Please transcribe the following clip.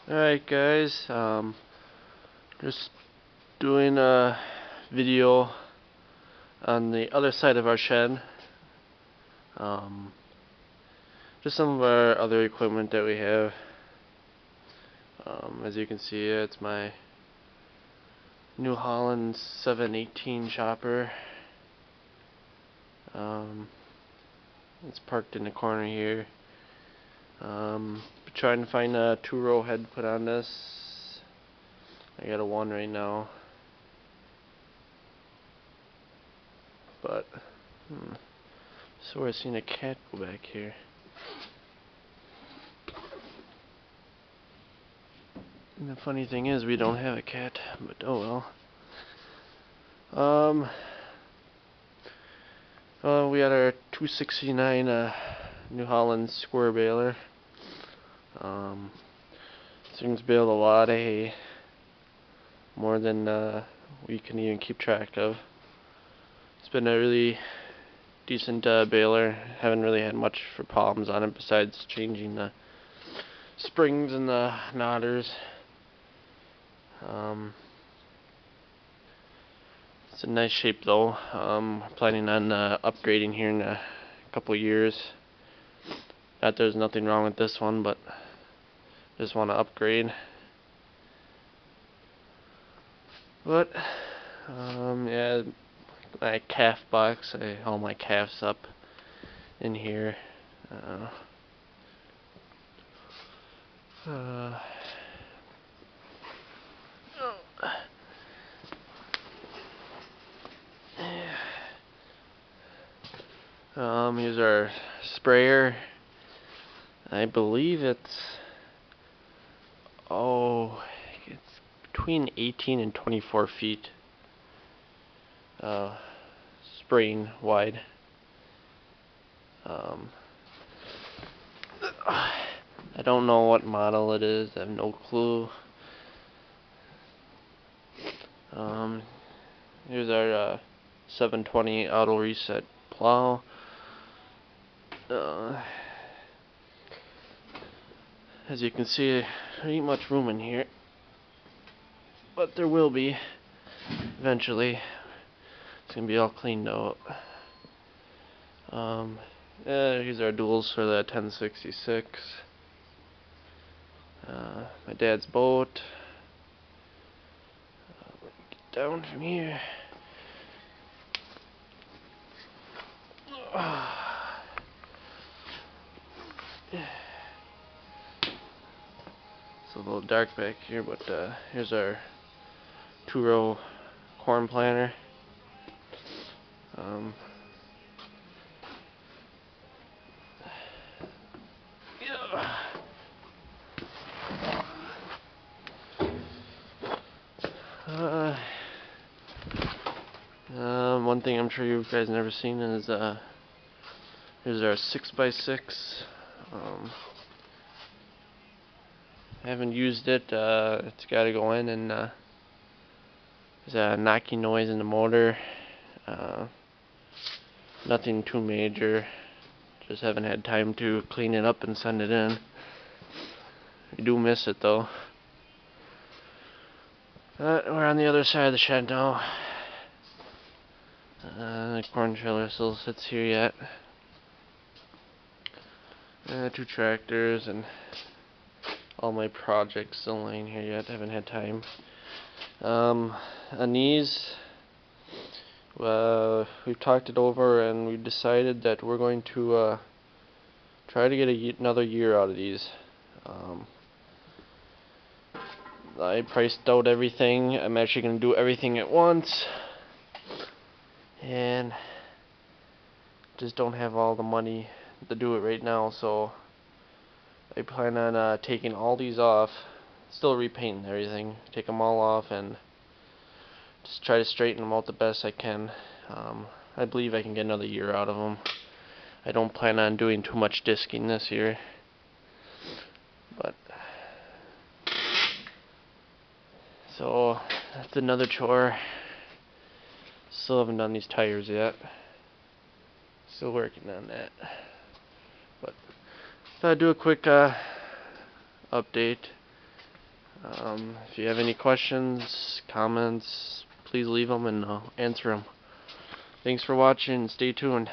Alright guys, just doing a video on the other side of our shed. Just some of our other equipment that we have. As you can see, it's my New Holland 718 chopper. It's parked in the corner here. Trying to find a 2-row head to put on this. I got a 1 right now, but so I've seen a cat go back here. And the funny thing is, we don't have a cat, but oh well. We had our 269 New Holland square baler. This thing's baled a lot of hay, more than we can even keep track of. It's been a really decent baler. Haven't really had much for problems on it besides changing the springs and the knotters. It's in nice shape though. Planning on upgrading here in a couple years. Not there's nothing wrong with this one, but just want to upgrade. But yeah, my calf box. I haul my calves up in here. Here's our sprayer. I believe it's between 18 and 24 feet spraying wide. I don't know what model it is. I have no clue. Here's our 720 auto reset plow. As you can see, there ain't much room in here, but there will be eventually. It's gonna be all cleaned out. Here's our duals for the 1066. My dad's boat. Get down from here. It's a little dark back here, but here's our 2-row corn planter. One thing I'm sure you guys never seen is here's our 6x6. I haven't used it. It's got to go in, and there's a knocking noise in the motor. Nothing too major. Just haven't had time to clean it up and send it in. I do miss it though. We're on the other side of the shed now. The corn trailer still sits here yet. 2 tractors and all my projects still laying here yet. Haven't had time. On these, we've talked it over and we decided that we're going to try to get another year out of these. I priced out everything. I'm actually going to do everything at once, and just don't have all the money to do it right now, so I plan on taking all these off, still repainting everything, take them all off and just try to straighten them out the best I can. I believe I can get another year out of them. I don't plan on doing too much disking this year, but so that's another chore. Still haven't done these tires yet. Still working on that. But thought I'd do a quick update. If you have any questions, comments, please leave them and I'll answer them. Thanks for watching. Stay tuned.